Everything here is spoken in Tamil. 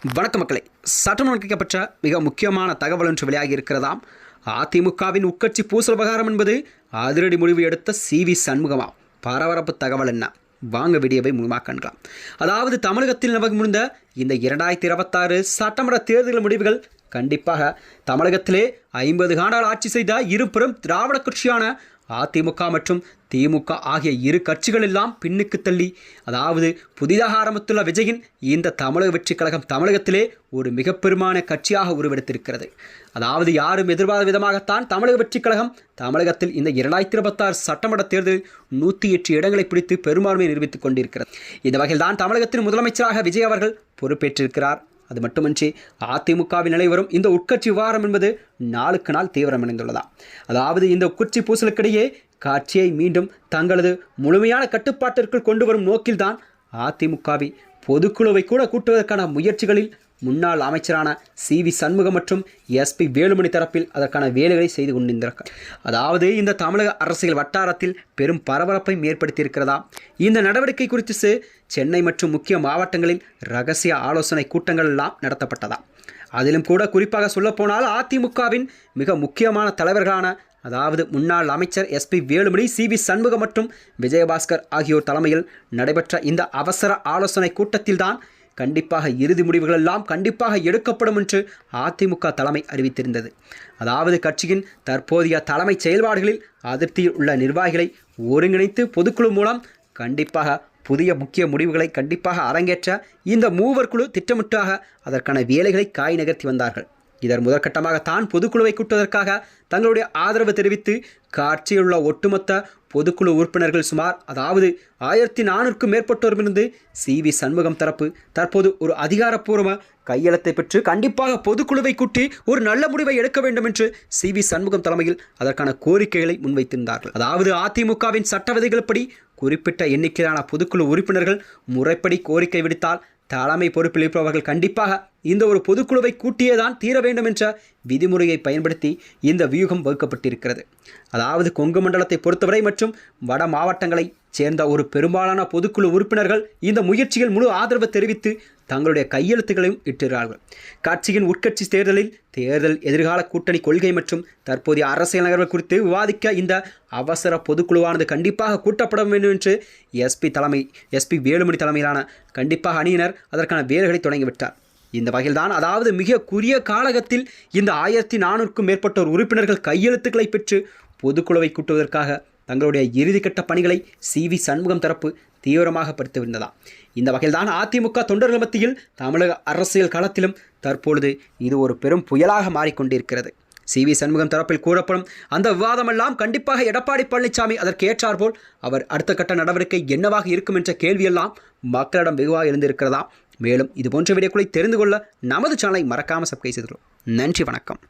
வணக்க மக்களே, சட்டமன்றப்பட்ட மிக முக்கியமான தகவல் ஒன்று வெளியாகி இருக்கிறதாம். அதிமுகவின் உட்கட்சி பூசல் விவகாரம் என்பது அதிரடி முடிவு எடுத்த சி.வி. சண்முகமா? பரபரப்பு தகவல் என்ன? வாங்க வீடியோவை முழுமையாக காண்கலாம். அதாவது தமிழகத்தில் நமக்கு முடிந்த இந்த 2026 சட்டமன்ற தேர்தல் முடிவுகள் கண்டிப்பாக தமிழகத்திலே 50 ஆண்டுகள் ஆட்சி செய்த இருபெரும் திராவிட கட்சியான அதிமுக மற்றும் திமுக ஆகிய இரு கட்சிகள் எல்லாம் பின்னுக்கு தள்ளி, அதாவது புதிதாக ஆரம்பித்துள்ள விஜயின் இந்த தமிழக வெற்றி கழகம் தமிழகத்திலே ஒரு மிக பெருமான கட்சியாக உருவெடுத்திருக்கிறது. அதாவது யாரும் எதிர்பாராத விதமாகத்தான் தமிழக வெற்றி கழகம் தமிழகத்தில் இந்த 2026 சட்டமன்ற தேர்தலில் 108 இடங்களை பிடித்து பெரும்பான்மையை நிரூபித்துக் கொண்டிருக்கிறது. இந்த வகையில் தான் தமிழகத்தின் முதலமைச்சராக விஜய் அவர்கள் பொறுப்பேற்றிருக்கிறார். அது மட்டுமின்றி அதிமுகவின் நிலை வரும் இந்த உட்கட்சி விவகாரம் என்பது நாளுக்கு நாள் தீவிரமடைந்துள்ளதா. அதாவது இந்த உட்கட்சி பூசலுக்கிடையே கட்சியை மீண்டும் தங்களது முழுமையான கட்டுப்பாட்டிற்குள் கொண்டு வரும் நோக்கில்தான் அதிமுகவை பொதுக்குழுவை கூட கூட்டுவதற்கான முயற்சிகளில் முன்னாள் அமைச்சரான சி.வி. சண்முகம் மற்றும் எஸ்.பி. வேலுமணி தரப்பில் அதற்கான வேலைகளை செய்து கொண்டிருக்கிறார். அதாவது இந்த தமிழக அரசியல் வட்டாரத்தில் பெரும் பரபரப்பை ஏற்படுத்தியிருக்கிறதா. இந்த நடவடிக்கை குறித்து சென்னை மற்றும் முக்கிய மாவட்டங்களில் ரகசிய ஆலோசனை கூட்டங்கள் எல்லாம் நடத்தப்பட்டதா. அதிலும் கூட குறிப்பாக சொல்லப்போனால் அதிமுகவின் மிக முக்கியமான தலைவர்களான, அதாவது முன்னாள் அமைச்சர் எஸ்.பி. வேலுமணி, சி.வி. சண்முகம் மற்றும் விஜயபாஸ்கர் ஆகியோர் தலைமையில் நடைபெற்ற இந்த அவசர ஆலோசனை கூட்டத்தில்தான் கண்டிப்பாக இறுதி முடிவுகள் எல்லாம் கண்டிப்பாக எடுக்கப்படும் என்று அதிமுக தலைமை அறிவித்திருந்தது. அதாவது கட்சியின் தற்போதைய தலைமை செயல்பாடுகளில் அதிருப்தியில் உள்ள நிர்வாகிகளை ஒருங்கிணைத்து பொதுக்குழு மூலம் கண்டிப்பாக புதிய முக்கிய முடிவுகளை கண்டிப்பாக அரங்கேற்ற இந்த மூவர் குழு திட்டமிட்டாக அதற்கான வேலைகளை காய் நகர்த்தி வந்தார்கள். இதன் முதற்கட்டமாகத்தான் பொதுக்குழுவை கூட்டுவதற்காக தங்களுடைய ஆதரவு தெரிவித்து கட்சியில் உள்ள ஒட்டுமொத்த பொதுக்குழு உறுப்பினர்கள் சுமார், அதாவது 1400க்கும் மேற்பட்டோரிலிருந்து சி.வி. சண்முகம் தரப்பு தற்போது ஒரு அதிகாரப்பூர்வ கையெழுத்தை பெற்று கண்டிப்பாக பொதுக்குழுவை கூட்டி ஒரு நல்ல முடிவை எடுக்க வேண்டும் என்று சி.வி. சண்முகம் தலைமையில் அதற்கான கோரிக்கைகளை முன்வைத்திருந்தார்கள். அதாவது அதிமுகவின் சட்ட விதிகள்படி குறிப்பிட்ட எண்ணிக்கையிலான பொதுக்குழு உறுப்பினர்கள் முறைப்படி கோரிக்கை விடுத்தால் தலைமை பொறுப்பில் இருப்பவர்கள் கண்டிப்பாக இந்த ஒரு பொதுக்குழுவை கூட்டியேதான் தீர வேண்டும் என்ற விதிமுறையை பயன்படுத்தி இந்த வியூகம் வகுக்கப்பட்டிருக்கிறது. அதாவது கொங்கு மண்டலத்தை பொறுத்தவரை மற்றும் வட மாவட்டங்களை சேர்ந்த ஒரு பெரும்பாலான பொதுக்குழு உறுப்பினர்கள் இந்த முயற்சியில் முழு ஆதரவு தெரிவித்து தங்களுடைய கையெழுத்துக்களையும் இட்டுகிறார்கள். கட்சியின் உட்கட்சி தேர்தலில் தேர்தல் எதிர்கால கூட்டணி கொள்கை மற்றும் தற்போதைய அரசியல் நகர்வுகள் குறித்து விவாதிக்க இந்த அவசர பொதுக்குழுவானது கண்டிப்பாக கூட்டப்பட வேண்டும் என்று எஸ்.பி. வேலுமணி தலைமையிலான கண்டிப்பாக அணியினர் அதற்கான வேலைகளை தொடங்கிவிட்டார். இந்த வகையில்தான், அதாவது மிக குறுகிய காலகத்தில் இந்த 1400க்கும் மேற்பட்டோர் உறுப்பினர்கள் கையெழுத்துக்களை பெற்று பொதுக்குழுவை கூட்டுவதற்காக தங்களுடைய இறுதிக்கட்ட பணிகளை சி.வி. சண்முகம் தரப்பு தீவிரமாக படுத்தி வந்ததா. இந்த வகையில்தான் அதிமுக தொண்டர்கள் மத்தியில் தமிழக அரசியல் களத்திலும் தற்பொழுது இது ஒரு பெரும் புயலாக மாறிக்கொண்டிருக்கிறது. சி.வி. சண்முகம் தரப்பில் கூறப்படும் அந்த விவாதமெல்லாம் கண்டிப்பாக எடப்பாடி பழனிசாமி அதற்கு ஏற்றாற்போல் அவர் அடுத்த கட்ட நடவடிக்கை என்னவாக இருக்கும் என்ற கேள்வியெல்லாம் மக்களிடம் வெகுவாக எழுந்திருக்கிறதா. மேலும் இதுபோன்ற வீடியோக்களை தெரிந்து கொள்ள நமது சேனலை மறக்காமல் சப்ஸ்கிரைப் செய்துள்ளோம். நன்றி, வணக்கம்.